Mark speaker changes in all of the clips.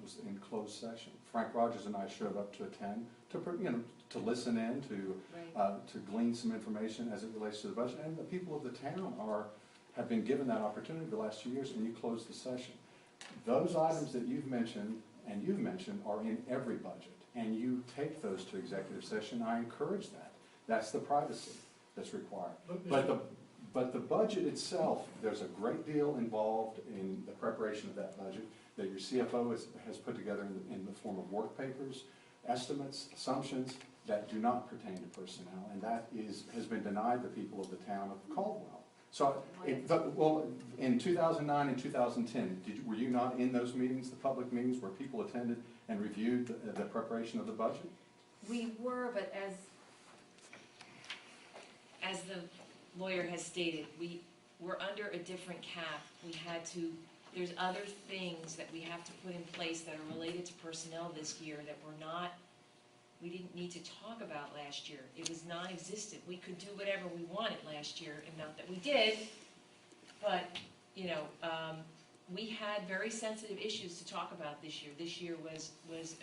Speaker 1: was in closed session. Frank Rogers and I showed up to attend, to listen in, to glean some information as it relates to the budget. And the people of the town have been given that opportunity the last 2 years, and you closed the session. Those items that you've mentioned are in every budget, and you take those to executive session. I encourage that. That's the privacy that's required. But the budget itself, there's a great deal involved in the preparation of that budget that your CFO has put together in the form of work papers, estimates, assumptions that do not pertain to personnel, and that has been denied the people of the town of Caldwell. So, in 2009 and 2010, were you not in those meetings, the public meetings, where people attended and reviewed the preparation of the budget?
Speaker 2: We were, but as the lawyer has stated, we were under a different cap. There's other things that we have to put in place that are related to personnel this year that we didn't need to talk about last year. It was non-existent. We could do whatever we wanted last year, and not that we did, but, we had very sensitive issues to talk about this year. This year was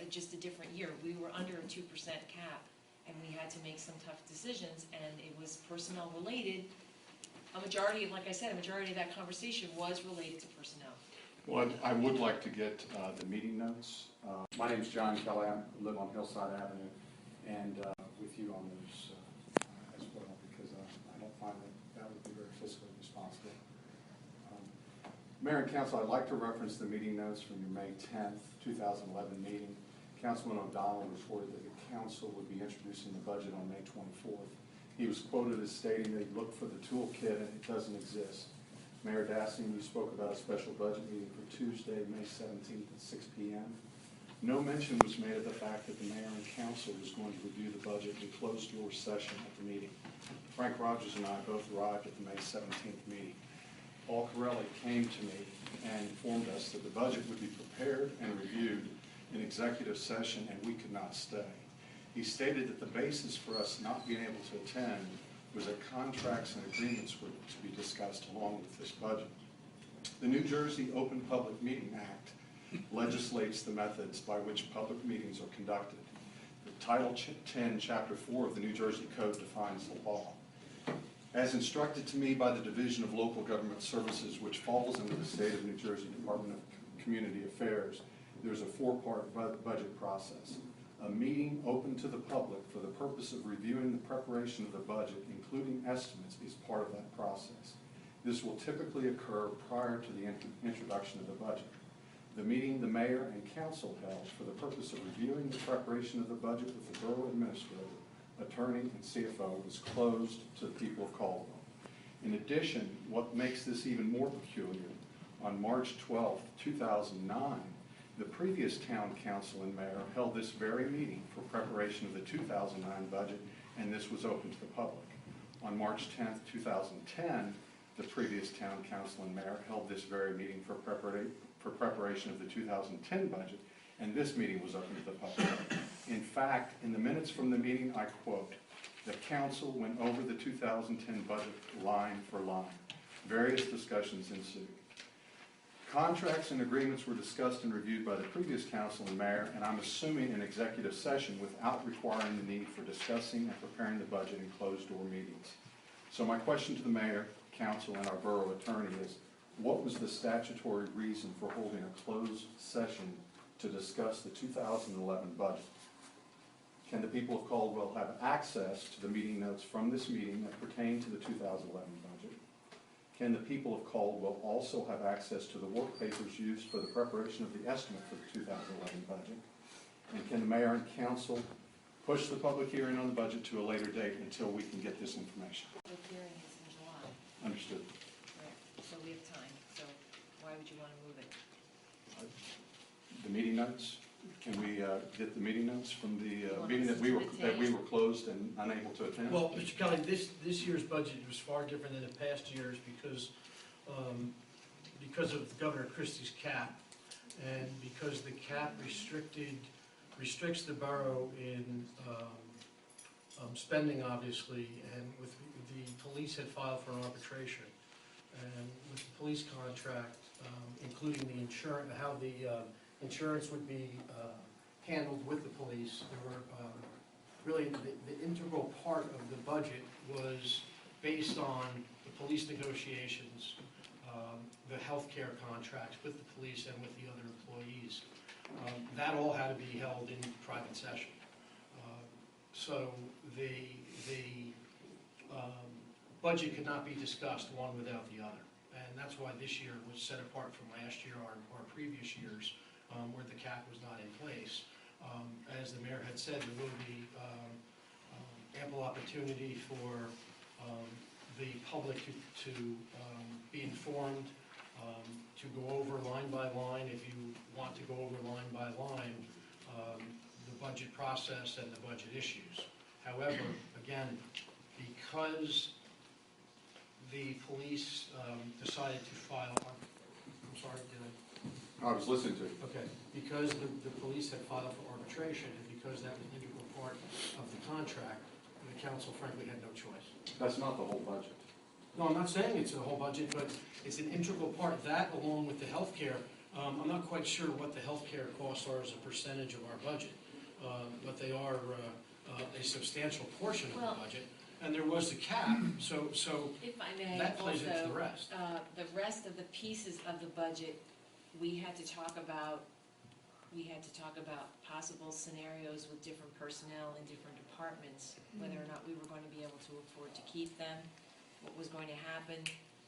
Speaker 2: just a different year. We were under a 2% cap, and we had to make some tough decisions, and it was personnel related. Like I said, a majority of that conversation was related to personnel.
Speaker 1: Well, I would like to get the meeting notes. My name is John Kelly. I live on Hillside Avenue, and with you on those as well, because I don't find that would be very fiscally responsible. Mayor and Council, I'd like to reference the meeting notes from your May 10th, 2011 meeting. Councilman O'Donnell reported that the council would be introducing the budget on May 24th. He was quoted as stating that he looked for the toolkit and it doesn't exist. Mayor Dassey, you spoke about a special budget meeting for Tuesday, May 17th at 6 p.m. No mention was made of the fact that the mayor and council was going to review the budget in closed-door session at the meeting. Frank Rogers and I both arrived at the May 17th meeting. Paul Corelli came to me and informed us that the budget would be prepared and reviewed in executive session and we could not stay. He stated that the basis for us not being able to attend was that contracts and agreements were to be discussed along with this budget. The New Jersey Open Public Meeting Act legislates the methods by which public meetings are conducted. The Title 10, Chapter 4 of the New Jersey Code defines the law. As instructed to me by the Division of Local Government Services, which falls under the State of New Jersey Department of Community Affairs, there's a four-part budget process. A meeting open to the public for the purpose of reviewing the preparation of the budget, including estimates, is part of that process. This will typically occur prior to the introduction of the budget. The meeting the mayor and council held for the purpose of reviewing the preparation of the budget with the borough administrator, attorney, and CFO was closed to the people of Caldwell. In addition, what makes this even more peculiar, on March 12, 2009, the previous town council and mayor held this very meeting for preparation of the 2009 budget, and this was open to the public. On March 10, 2010, the previous town council and mayor held this very meeting for preparation of the 2010 budget, and this meeting was open to the public. In fact, in the minutes from the meeting, I quote, "The council went over the 2010 budget line for line. Various discussions ensued. Contracts and agreements were discussed and reviewed by the previous council and mayor, and I'm assuming an executive session without requiring the need for discussing and preparing the budget in closed-door meetings." So my question to the mayor, council, and our borough attorney is, what was the statutory reason for holding a closed session to discuss the 2011 budget? Can the people of Caldwell have access to the meeting notes from this meeting that pertain to the 2011 budget? Can the people of Caldwell also have access to the work papers used for the preparation of the estimate for the 2011 budget? And can the mayor and council push the public hearing on the budget to a later date until we can get this information?
Speaker 2: The public hearing is in July.
Speaker 1: Understood.
Speaker 2: Right. So we have time. So why would you want to move it?
Speaker 1: The meeting notes? Can we get the meeting notes from the meeting that we were closed and unable to attend?
Speaker 3: Well, Mr. Kelly, this year's budget was far different than the past years because of Governor Christie's cap, and because the cap restricts the borough in spending, obviously, and with the police had filed for an arbitration, and with the police contract, including the insurance, how the insurance would be handled with the police. There were really, the integral part of the budget was based on the police negotiations, the healthcare contracts with the police and with the other employees. That all had to be held in private session. So the budget could not be discussed one without the other. And that's why this year was set apart from last year or previous years where the cap was not in place. As the mayor had said, there will be ample opportunity for the public to be informed, to go over line by line, if you want to go over line by line, the budget process and the budget issues. However, again, because the police decided to file, I'm sorry, did I?
Speaker 1: I was listening to you.
Speaker 3: Okay, because the police had filed for arbitration, and because that was an integral part of the contract, the council frankly had no choice.
Speaker 1: That's not the whole budget.
Speaker 3: No, I'm not saying it's a whole budget, but it's an integral part, that along with the healthcare. I'm not quite sure what the healthcare costs are as a percentage of our budget, but they are a substantial portion of the budget. And there was the cap, so
Speaker 2: If I may,
Speaker 3: that plays into
Speaker 2: also,
Speaker 3: the rest.
Speaker 2: the rest of the pieces of the budget, we had to talk about possible scenarios with different personnel in different departments, whether or not we were going to be able to afford to keep them, what was going to happen.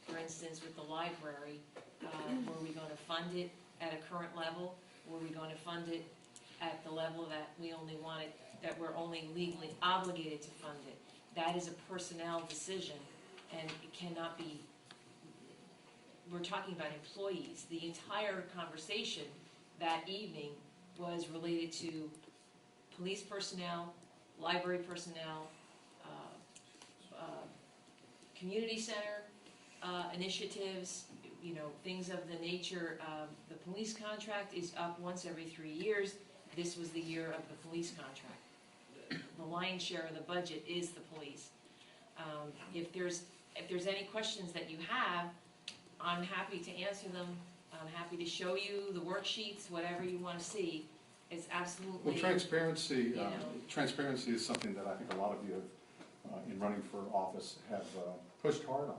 Speaker 2: For instance, with the library, were we going to fund it at a current level? Were we going to fund it at the level that we only wanted, that we're only legally obligated to fund it? That is a personnel decision, and it cannot be, we're talking about employees. The entire conversation that evening was related to police personnel, library personnel, community center initiatives, you know, things of the nature of the police contract is up once every 3 years. This was the year of the police contract. The lion's share of the budget is the police. If there's any questions that you have, I'm happy to answer them. I'm happy to show you the worksheets, whatever you want to see. It's absolutely.
Speaker 1: Well, transparency,
Speaker 2: know.
Speaker 1: transparency is something that I think a lot of you have, in running for office, have pushed hard on.